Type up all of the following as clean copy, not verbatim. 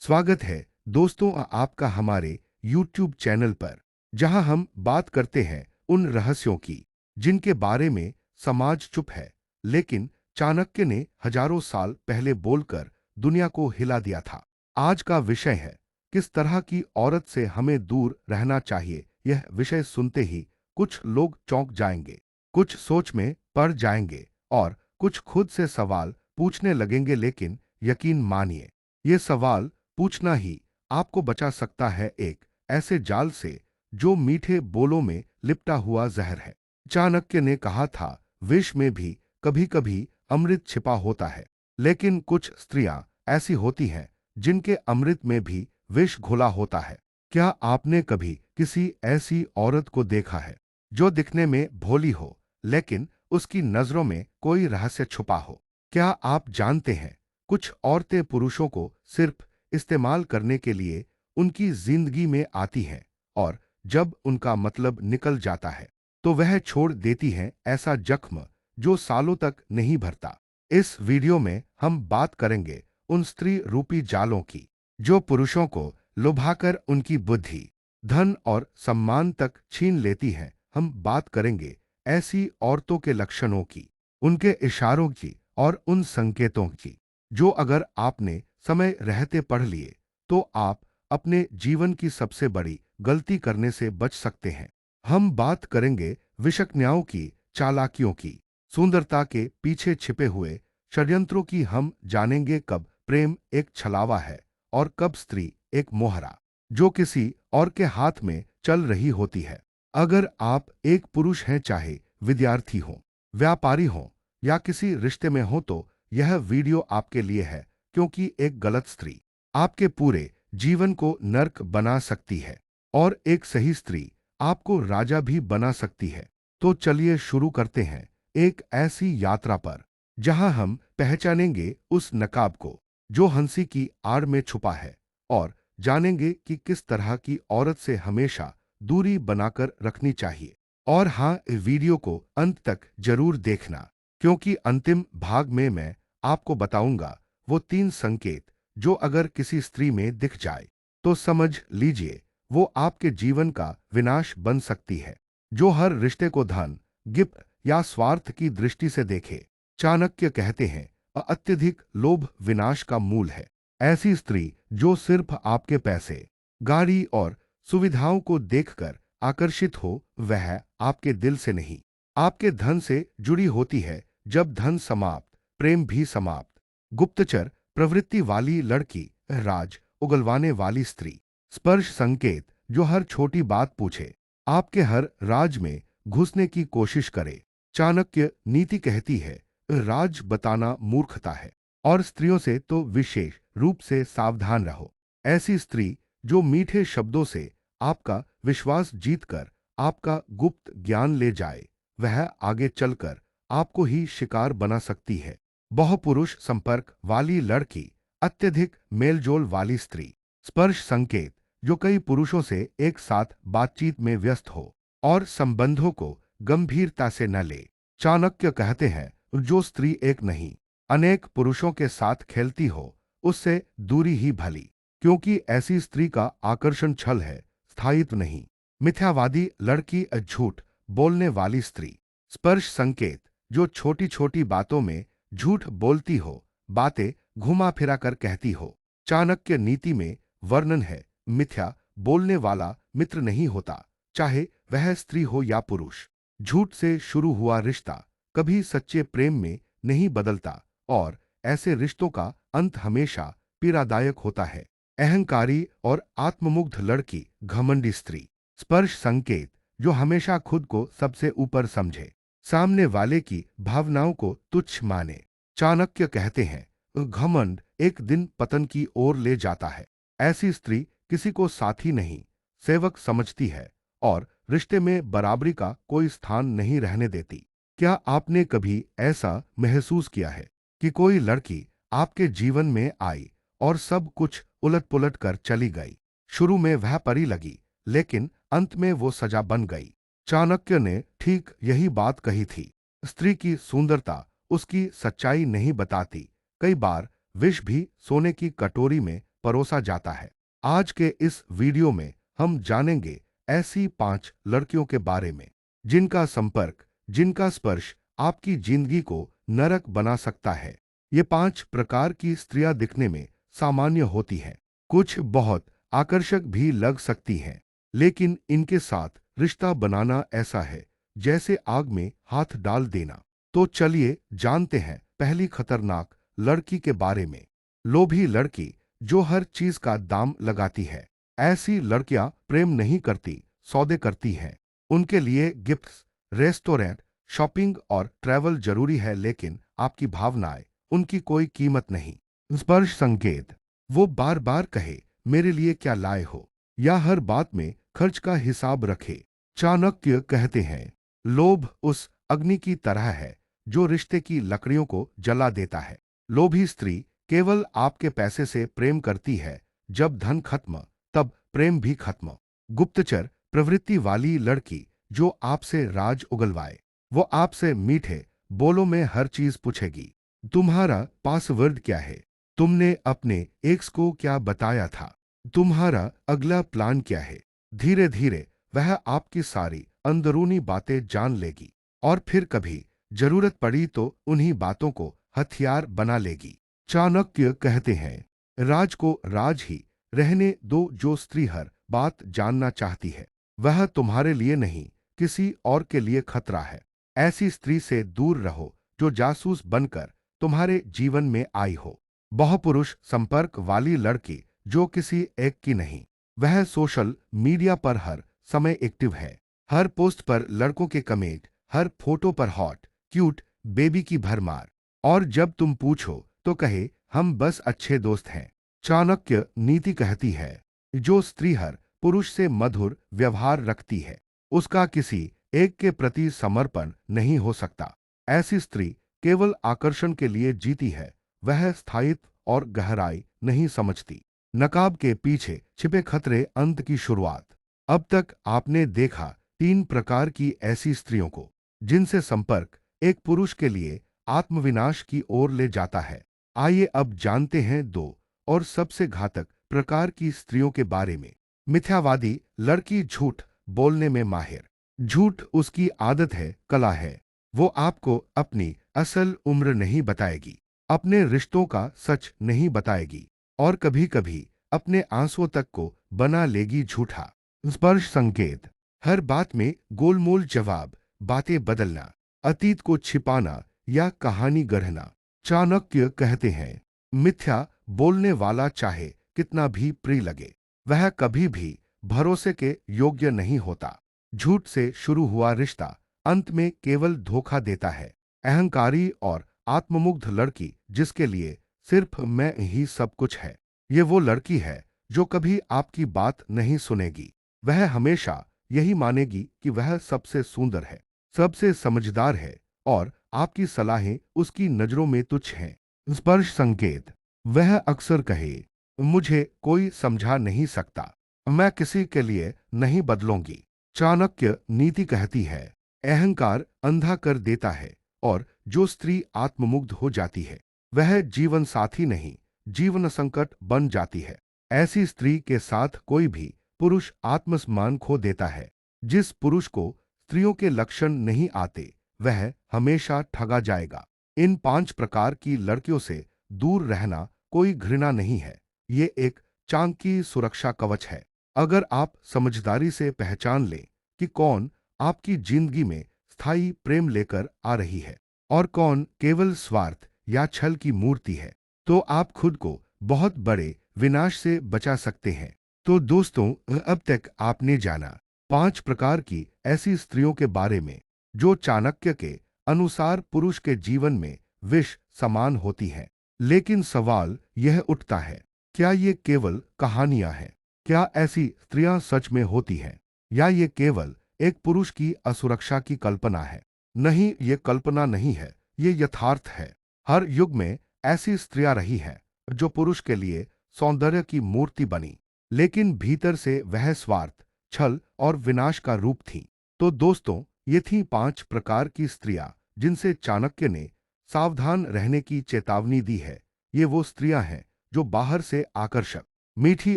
स्वागत है दोस्तों आपका हमारे YouTube चैनल पर, जहां हम बात करते हैं उन रहस्यों की जिनके बारे में समाज चुप है, लेकिन चाणक्य ने हजारों साल पहले बोलकर दुनिया को हिला दिया था। आज का विषय है किस तरह की औरत से हमें दूर रहना चाहिए। यह विषय सुनते ही कुछ लोग चौंक जाएंगे, कुछ सोच में पड़ जाएंगे और कुछ खुद से सवाल पूछने लगेंगे, लेकिन यकीन मानिए, ये सवाल पूछना ही आपको बचा सकता है एक ऐसे जाल से जो मीठे बोलों में लिपटा हुआ जहर है। चाणक्य ने कहा था, विष में भी कभी कभी अमृत छिपा होता है, लेकिन कुछ स्त्रियां ऐसी होती हैं जिनके अमृत में भी विष घुला होता है। क्या आपने कभी किसी ऐसी औरत को देखा है जो दिखने में भोली हो, लेकिन उसकी नजरों में कोई रहस्य छुपा हो? क्या आप जानते हैं, कुछ औरतें पुरुषों को सिर्फ इस्तेमाल करने के लिए उनकी जिंदगी में आती हैं, और जब उनका मतलब निकल जाता है तो वह छोड़ देती हैं ऐसा जख्म जो सालों तक नहीं भरता। इस वीडियो में हम बात करेंगे उन स्त्री रूपी जालों की जो पुरुषों को लुभाकर उनकी बुद्धि, धन और सम्मान तक छीन लेती हैं। हम बात करेंगे ऐसी औरतों के लक्षणों की, उनके इशारों की और उन संकेतों की जो अगर आपने समय रहते पढ़ लिए तो आप अपने जीवन की सबसे बड़ी गलती करने से बच सकते हैं। हम बात करेंगे विशक्न्याओं की, चालाकियों की, सुंदरता के पीछे छिपे हुए षड्यंत्रों की। हम जानेंगे कब प्रेम एक छलावा है और कब स्त्री एक मोहरा जो किसी और के हाथ में चल रही होती है। अगर आप एक पुरुष हैं, चाहे विद्यार्थी हो, व्यापारी हो या किसी रिश्ते में हो, तो यह वीडियो आपके लिए है, क्योंकि एक गलत स्त्री आपके पूरे जीवन को नर्क बना सकती है और एक सही स्त्री आपको राजा भी बना सकती है। तो चलिए शुरू करते हैं एक ऐसी यात्रा पर जहां हम पहचानेंगे उस नकाब को जो हंसी की आड़ में छुपा है, और जानेंगे कि किस तरह की औरत से हमेशा दूरी बनाकर रखनी चाहिए। और हाँ, वीडियो को अंत तक जरूर देखना, क्योंकि अंतिम भाग में मैं आपको बताऊंगा वो 3 संकेत जो अगर किसी स्त्री में दिख जाए तो समझ लीजिए वो आपके जीवन का विनाश बन सकती है, जो हर रिश्ते को धन, गिफ्ट या स्वार्थ की दृष्टि से देखे। चाणक्य कहते हैं, अत्यधिक लोभ विनाश का मूल है। ऐसी स्त्री जो सिर्फ आपके पैसे, गाड़ी और सुविधाओं को देखकर आकर्षित हो, वह आपके दिल से नहीं, आपके धन से जुड़ी होती है। जब धन समाप्त, प्रेम भी समाप्त। गुप्तचर प्रवृत्ति वाली लड़की, राज उगलवाने वाली स्त्री, स्पर्श संकेत जो हर छोटी बात पूछे, आपके हर राज में घुसने की कोशिश करे। चाणक्य नीति कहती है, राज बताना मूर्खता है, और स्त्रियों से तो विशेष रूप से सावधान रहो। ऐसी स्त्री जो मीठे शब्दों से आपका विश्वास जीतकर आपका गुप्त ज्ञान ले जाए, वह आगे चलकर आपको ही शिकार बना सकती है। बहुपुरुष संपर्क वाली लड़की, अत्यधिक मेलजोल वाली स्त्री, स्पर्श संकेत जो कई पुरुषों से एक साथ बातचीत में व्यस्त हो और संबंधों को गंभीरता से न ले। चाणक्य कहते हैं, जो स्त्री एक नहीं अनेक पुरुषों के साथ खेलती हो, उससे दूरी ही भली, क्योंकि ऐसी स्त्री का आकर्षण छल है, स्थायित्व नहीं। मिथ्यावादी लड़की, झूठ बोलने वाली स्त्री, स्पर्श संकेत जो छोटी छोटी बातों में झूठ बोलती हो, बातें घुमा फिरा कर कहती हो। चाणक्य नीति में वर्णन है, मिथ्या बोलने वाला मित्र नहीं होता, चाहे वह स्त्री हो या पुरुष। झूठ से शुरू हुआ रिश्ता कभी सच्चे प्रेम में नहीं बदलता, और ऐसे रिश्तों का अंत हमेशा पीड़ादायक होता है। अहंकारी और आत्ममुग्ध लड़की, घमंडी स्त्री, स्पर्श संकेत जो हमेशा खुद को सबसे ऊपर समझे, सामने वाले की भावनाओं को तुच्छ माने। चाणक्य कहते हैं, घमंड एक दिन पतन की ओर ले जाता है। ऐसी स्त्री किसी को साथी नहीं, सेवक समझती है और रिश्ते में बराबरी का कोई स्थान नहीं रहने देती। क्या आपने कभी ऐसा महसूस किया है कि कोई लड़की आपके जीवन में आई और सब कुछ उलट-पुलट कर चली गई? शुरू में वह परी लगी, लेकिन अंत में वो सजा बन गई। चाणक्य ने ठीक यही बात कही थी। स्त्री की सुंदरता उसकी सच्चाई नहीं बताती। कई बार विष भी सोने की कटोरी में परोसा जाता है। आज के इस वीडियो में हम जानेंगे ऐसी 5 लड़कियों के बारे में जिनका संपर्क, जिनका स्पर्श आपकी जिंदगी को नरक बना सकता है। ये 5 प्रकार की स्त्रियां दिखने में सामान्य होती हैं, कुछ बहुत आकर्षक भी लग सकती हैं, लेकिन इनके साथ रिश्ता बनाना ऐसा है जैसे आग में हाथ डाल देना। तो चलिए जानते हैं पहली खतरनाक लड़की के बारे में। लोभी लड़की जो हर चीज का दाम लगाती है। ऐसी लड़कियां प्रेम नहीं करती, सौदे करती हैं। उनके लिए गिफ्ट्स, रेस्टोरेंट, शॉपिंग और ट्रैवल जरूरी है, लेकिन आपकी भावनाएं उनकी कोई कीमत नहीं। स्पर्श संकेत, वो बार बार कहे मेरे लिए क्या लाए हो, या हर बात में खर्च का हिसाब रखे। चाणक्य कहते हैं लोभ उस अग्नि की तरह है जो रिश्ते की लकड़ियों को जला देता है। लोभी स्त्री केवल आपके पैसे से प्रेम करती है, जब धन खत्म तब प्रेम भी खत्म। गुप्तचर प्रवृत्ति वाली लड़की जो आपसे राज उगलवाए। वो आपसे मीठे बोलों में हर चीज पूछेगी। तुम्हारा पासवर्ड क्या है? तुमने अपने एक्स को क्या बताया था? तुम्हारा अगला प्लान क्या है? धीरे धीरे वह आपकी सारी अंदरूनी बातें जान लेगी और फिर कभी जरूरत पड़ी तो उन्हीं बातों को हथियार बना लेगी। चाणक्य कहते हैं राज को राज ही रहने दो। जो स्त्री हर बात जानना चाहती है, वह तुम्हारे लिए नहीं किसी और के लिए खतरा है। ऐसी स्त्री से दूर रहो जो जासूस बनकर तुम्हारे जीवन में आई हो। बहुपुरुष संपर्क वाली लड़की जो किसी एक की नहीं, वह सोशल मीडिया पर हर समय एक्टिव है। हर पोस्ट पर लड़कों के कमेंट, हर फोटो पर हॉट क्यूट बेबी की भरमार, और जब तुम पूछो तो कहे हम बस अच्छे दोस्त हैं। चाणक्य नीति कहती है जो स्त्री हर पुरुष से मधुर व्यवहार रखती है, उसका किसी एक के प्रति समर्पण नहीं हो सकता। ऐसी स्त्री केवल आकर्षण के लिए जीती है, वह स्थायित्व और गहराई नहीं समझती। नकाब के पीछे छिपे खतरे, अंत की शुरुआत। अब तक आपने देखा 3 प्रकार की ऐसी स्त्रियों को जिनसे संपर्क एक पुरुष के लिए आत्मविनाश की ओर ले जाता है। आइए अब जानते हैं 2 और सबसे घातक प्रकार की स्त्रियों के बारे में। मिथ्यावादी लड़की झूठ बोलने में माहिर। झूठ उसकी आदत है, कला है। वो आपको अपनी असल उम्र नहीं बताएगी, अपने रिश्तों का सच नहीं बताएगी, और कभी कभी अपने आंसुओं तक को बना लेगी झूठा। स्पर्श संकेत, हर बात में गोलमोल जवाब, बातें बदलना, अतीत को छिपाना या कहानी गढ़ना। चाणक्य कहते हैं मिथ्या बोलने वाला चाहे कितना भी प्रिय लगे, वह कभी भी भरोसे के योग्य नहीं होता। झूठ से शुरू हुआ रिश्ता अंत में केवल धोखा देता है। अहंकारी और आत्ममुग्ध लड़की जिसके लिए सिर्फ मैं ही सब कुछ है, ये वो लड़की है जो कभी आपकी बात नहीं सुनेगी। वह हमेशा यही मानेगी कि वह सबसे सुंदर है, सबसे समझदार है, और आपकी सलाहें उसकी नजरों में तुच्छ हैं। स्पर्श संकेत, वह अक्सर कहे मुझे कोई समझा नहीं सकता, मैं किसी के लिए नहीं बदलूंगी। चाणक्य नीति कहती है अहंकार अंधा कर देता है, और जो स्त्री आत्ममुग्ध हो जाती है वह जीवन साथी नहीं, जीवन संकट बन जाती है। ऐसी स्त्री के साथ कोई भी पुरुष आत्मसम्मान खो देता है। जिस पुरुष को स्त्रियों के लक्षण नहीं आते, वह हमेशा ठगा जाएगा। इन 5 प्रकार की लड़कियों से दूर रहना कोई घृणा नहीं है, ये एक चांकी सुरक्षा कवच है। अगर आप समझदारी से पहचान लें कि कौन आपकी जिंदगी में स्थायी प्रेम लेकर आ रही है और कौन केवल स्वार्थ या छल की मूर्ति है, तो आप खुद को बहुत बड़े विनाश से बचा सकते हैं। तो दोस्तों, अब तक आपने जाना 5 प्रकार की ऐसी स्त्रियों के बारे में जो चाणक्य के अनुसार पुरुष के जीवन में विष समान होती हैं। लेकिन सवाल यह उठता है, क्या ये केवल कहानियां हैं? क्या ऐसी स्त्रियां सच में होती हैं, या ये केवल एक पुरुष की असुरक्षा की कल्पना है? नहीं, ये कल्पना नहीं है, ये यथार्थ है। हर युग में ऐसी स्त्रियां रही हैं जो पुरुष के लिए सौंदर्य की मूर्ति बनी, लेकिन भीतर से वह स्वार्थ, छल और विनाश का रूप थी। तो दोस्तों, ये थी 5 प्रकार की स्त्रियां जिनसे चाणक्य ने सावधान रहने की चेतावनी दी है। ये वो स्त्रियां हैं जो बाहर से आकर्षक, मीठी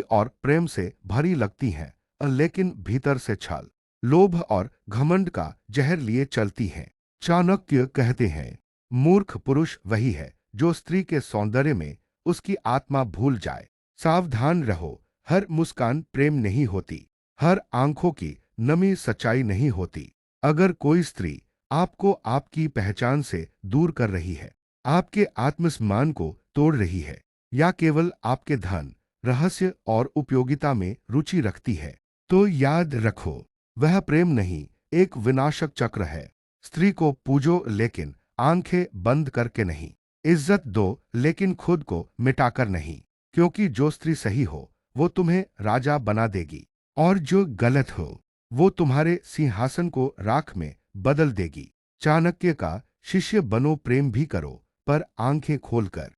और प्रेम से भरी लगती हैं, लेकिन भीतर से छल, लोभ और घमंड का जहर लिए चलती हैं। चाणक्य कहते हैं, मूर्ख पुरुष वही है जो स्त्री के सौंदर्य में उसकी आत्मा भूल जाए। सावधान रहो, हर मुस्कान प्रेम नहीं होती, हर आंखों की नमी सच्चाई नहीं होती। अगर कोई स्त्री आपको आपकी पहचान से दूर कर रही है, आपके आत्मसम्मान को तोड़ रही है, या केवल आपके धन, रहस्य और उपयोगिता में रुचि रखती है, तो याद रखो, वह प्रेम नहीं, एक विनाशक चक्र है। स्त्री को पूजो, लेकिन आंखें बंद करके नहीं। इज्जत दो, लेकिन खुद को मिटाकर नहीं, क्योंकि जो स्त्री सही हो वो तुम्हें राजा बना देगी, और जो गलत हो वो तुम्हारे सिंहासन को राख में बदल देगी। चाणक्य का शिष्य बनो, प्रेम भी करो, पर आंखें खोलकर।